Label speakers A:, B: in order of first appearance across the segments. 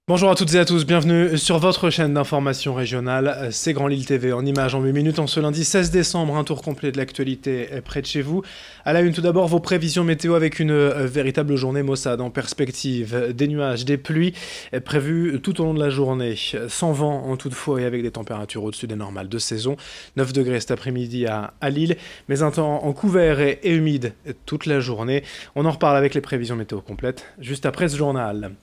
A: Bonjour à toutes et à tous, bienvenue sur votre chaîne d'information régionale, c'est Grand Lille TV en images en 8 minutes en ce lundi 16 décembre, un tour complet de l'actualité près de chez vous. À la une tout d'abord, vos prévisions météo avec une véritable journée maussade en perspective, des nuages, des pluies prévues tout au long de la journée, sans vent en toutefois et avec des températures au-dessus des normales de saison, 9 degrés cet après-midi à Lille, mais un temps en couvert et humide toute la journée. On en reparle avec les prévisions météo complètes juste après ce journal.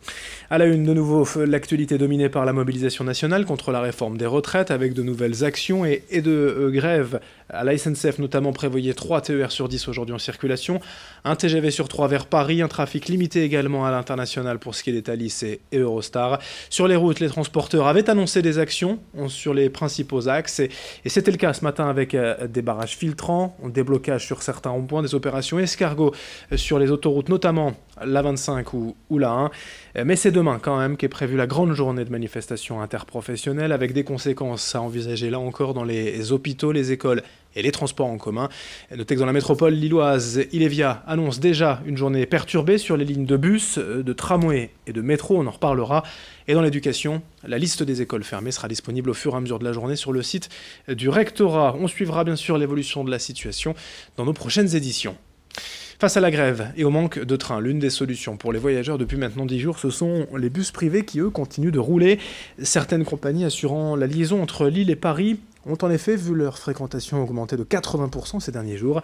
A: À la une de nouveau, l'actualité dominée par la mobilisation nationale contre la réforme des retraites avec de nouvelles actions et de grèves. À la SNCF notamment prévoyait 3 TER sur 10 aujourd'hui en circulation, un TGV sur 3 vers Paris, un trafic limité également à l'international pour ce qui est des Thalys et Eurostar. Sur les routes, les transporteurs avaient annoncé des actions sur les principaux axes et c'était le cas ce matin avec des barrages filtrants, des blocages sur certains ronds-points, des opérations escargots sur les autoroutes, notamment la 25 ou la 1. Mais c'est demain quand même qu'est prévue la grande journée de manifestation interprofessionnelle avec des conséquences à envisager là encore dans les hôpitaux, les écoles et les transports en commun. Notez que dans la métropole lilloise, Ilevia annonce déjà une journée perturbée sur les lignes de bus, de tramway et de métro, on en reparlera. Et dans l'éducation, la liste des écoles fermées sera disponible au fur et à mesure de la journée sur le site du rectorat. On suivra bien sûr l'évolution de la situation dans nos prochaines éditions. Face à la grève et au manque de trains, l'une des solutions pour les voyageurs depuis maintenant 10 jours, ce sont les bus privés qui, eux, continuent de rouler. Certaines compagnies assurant la liaison entre Lille et Paris ont en effet vu leur fréquentation augmenter de 80% ces derniers jours.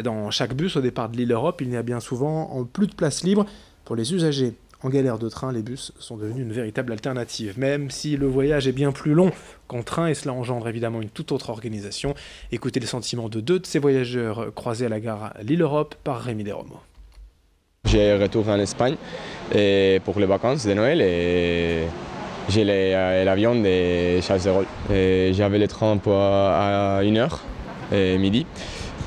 A: Dans chaque bus au départ de Lille-Europe, il n'y a bien souvent plus de place libre pour les usagers. En galère de train, les bus sont devenus une véritable alternative, même si le voyage est bien plus long qu'en train et cela engendre évidemment une toute autre organisation. Écoutez les sentiments de deux de ces voyageurs croisés à la gare Lille-Europe par Rémi Desromeaux.
B: J'ai retourné en Espagne pour les vacances de Noël et j'ai l'avion de Charles de Gaulle. J'avais le train à 1h midi,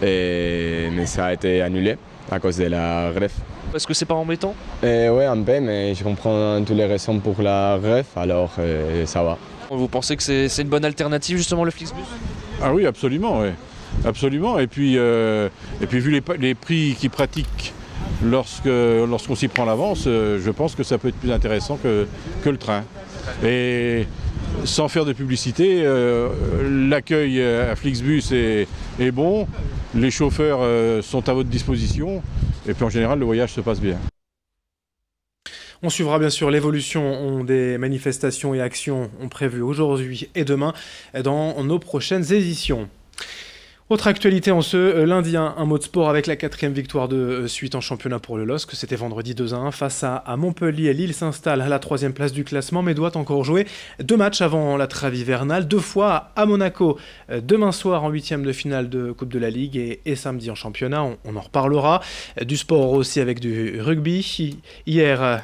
B: mais ça a été annulé à cause de la grève.
C: Est-ce que c'est pas embêtant?
B: Oui, un peu, mais je comprends toutes les raisons pour la grève, alors ça va.
C: Vous pensez que c'est une bonne alternative justement le Flixbus?
D: Ah oui, absolument, oui. Absolument. Et puis vu les prix qu'ils pratiquent lorsqu'on s'y prend l'avance, je pense que ça peut être plus intéressant que le train. Et sans faire de publicité, l'accueil à Flixbus est bon, les chauffeurs sont à votre disposition. Et puis en général, le voyage se passe bien.
A: On suivra bien sûr l'évolution des manifestations et actions prévues aujourd'hui et demain dans nos prochaines éditions. Autre actualité en ce lundi, un mot de sport avec la 4e victoire de suite en championnat pour le LOSC. C'était vendredi 2-1 face à Montpellier. Lille s'installe à la 3e place du classement mais doit encore jouer 2 matchs avant la trêve hivernale. 2 fois à Monaco, demain soir en 8e de finale de Coupe de la Ligue et samedi en championnat. On en reparlera. Du sport aussi avec du rugby. Hier,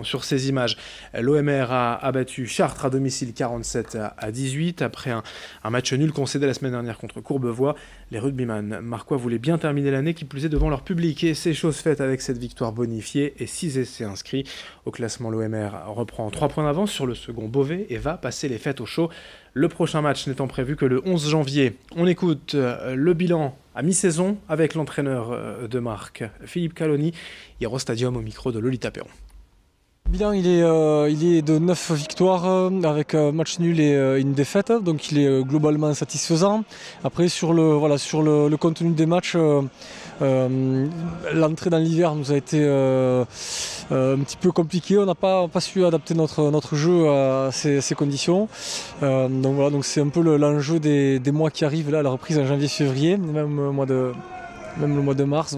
A: sur ces images, l'OMR a battu Chartres à domicile 47-18 après un match nul concédé la semaine dernière contre Courbevoie. Les rugbyman marquois voulaient bien terminer l'année qui plus est devant leur public et c'est chose faite avec cette victoire bonifiée et 6 essais inscrits. Au classement, l'OMR reprend 3 points d'avance sur le second Beauvais et va passer les fêtes au chaud. Le prochain match n'étant prévu que le 11 janvier. On écoute le bilan à mi-saison avec l'entraîneur de marque Philippe Caloni hier au Stadium au micro de Lolita Perron.
E: Le bilan il est de 9 victoires avec un match nul et une défaite, donc il est globalement satisfaisant. Après sur le contenu des matchs, l'entrée dans l'hiver nous a été un petit peu compliquée, on n'a pas su adapter notre jeu à ces conditions. Donc c'est un peu l'enjeu des mois qui arrivent, là, la reprise en janvier-février, même le mois de mars,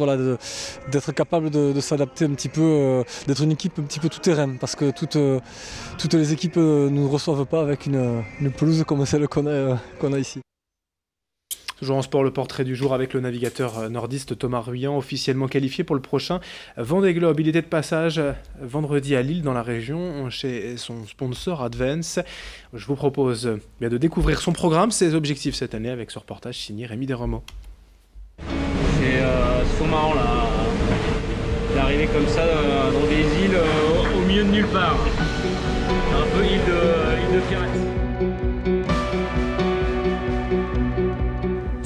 E: d'être capable de s'adapter un petit peu, d'être une équipe un petit peu tout terrain, parce que toutes les équipes ne nous reçoivent pas avec une pelouse comme celle qu'on a ici.
A: Toujours en sport, le portrait du jour avec le navigateur nordiste Thomas Ruyant, officiellement qualifié pour le prochain Vendée Globe. Il était de passage vendredi à Lille, dans la région, chez son sponsor Advance. Je vous propose de découvrir son programme, ses objectifs cette année, avec ce reportage signé Rémi Desromeaux.
F: C'est trop marrant là, d'arriver comme ça dans des îles au milieu de nulle part. Un peu île de pirates.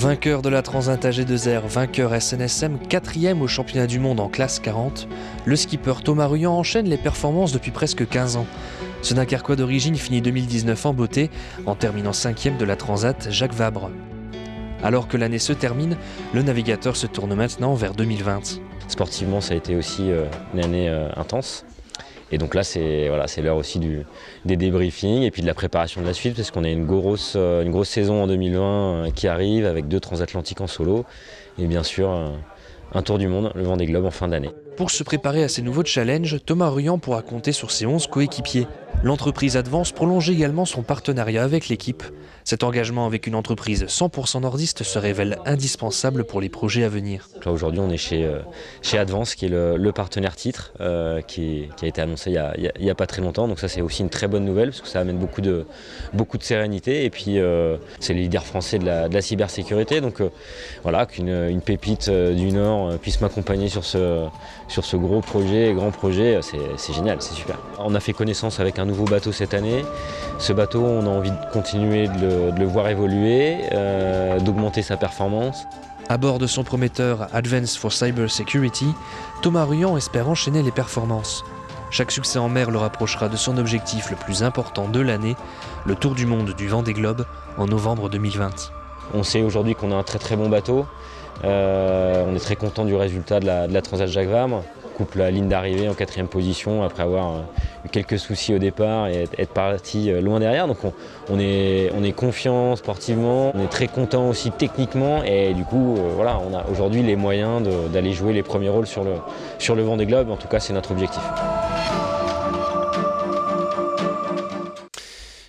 C: Vainqueur de la Transat AG2R, vainqueur SNSM, 4e au championnat du monde en classe 40, le skipper Thomas Ruyant enchaîne les performances depuis presque 15 ans. Ce Dunkerquois d'origine finit 2019 en beauté, en terminant 5e de la Transat Jacques Vabre. Alors que l'année se termine, le navigateur se tourne maintenant vers 2020.
G: Sportivement, ça a été aussi une année intense. Et donc là, c'est l'heure aussi des débriefings et puis de la préparation de la suite, parce qu'on a une grosse saison en 2020 qui arrive avec 2 transatlantiques en solo et bien sûr un tour du monde, le Vendée Globe en fin d'année.
C: Pour se préparer à ces nouveaux challenges, Thomas Ruyant pourra compter sur ses 11 coéquipiers. L'entreprise Advance prolonge également son partenariat avec l'équipe. Cet engagement avec une entreprise 100% nordiste se révèle indispensable pour les projets à venir.
G: Là aujourd'hui on est chez Advance qui est le partenaire titre qui a été annoncé il y a pas très longtemps. Donc ça c'est aussi une très bonne nouvelle parce que ça amène beaucoup de sérénité. Et puis c'est le leader français de la cybersécurité. Donc voilà, qu'une pépite du Nord puisse m'accompagner sur ce gros projet, grand projet, c'est génial, c'est super. On a fait connaissance avec un nouveau bateau cette année. Ce bateau, on a envie de continuer de le voir évoluer, d'augmenter sa performance.
C: À bord de son prometteur Advance for Cyber Security, Thomas Ruyant espère enchaîner les performances. Chaque succès en mer le rapprochera de son objectif le plus important de l'année, le tour du monde du Vendée Globe en novembre 2020.
G: On sait aujourd'hui qu'on a un très très bon bateau. On est très content du résultat de la Transat Jacques Vabre. Coupe la ligne d'arrivée en 4e position après avoir eu quelques soucis au départ et être parti loin derrière. Donc on est confiant sportivement, on est très content aussi techniquement et du coup voilà, on a aujourd'hui les moyens d'aller jouer les premiers rôles sur le Vendée Globe. En tout cas c'est notre objectif.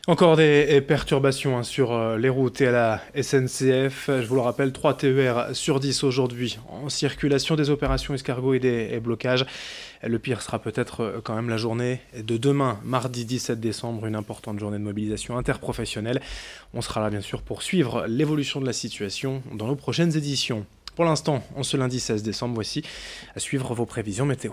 A: Encore des perturbations sur les routes et à la SNCF. Je vous le rappelle, 3 TER sur 10 aujourd'hui en circulation, des opérations escargots et des blocages. Le pire sera peut-être quand même la journée de demain, mardi 17 décembre, une importante journée de mobilisation interprofessionnelle. On sera là bien sûr pour suivre l'évolution de la situation dans nos prochaines éditions. Pour l'instant, en ce lundi 16 décembre, voici à suivre vos prévisions météo.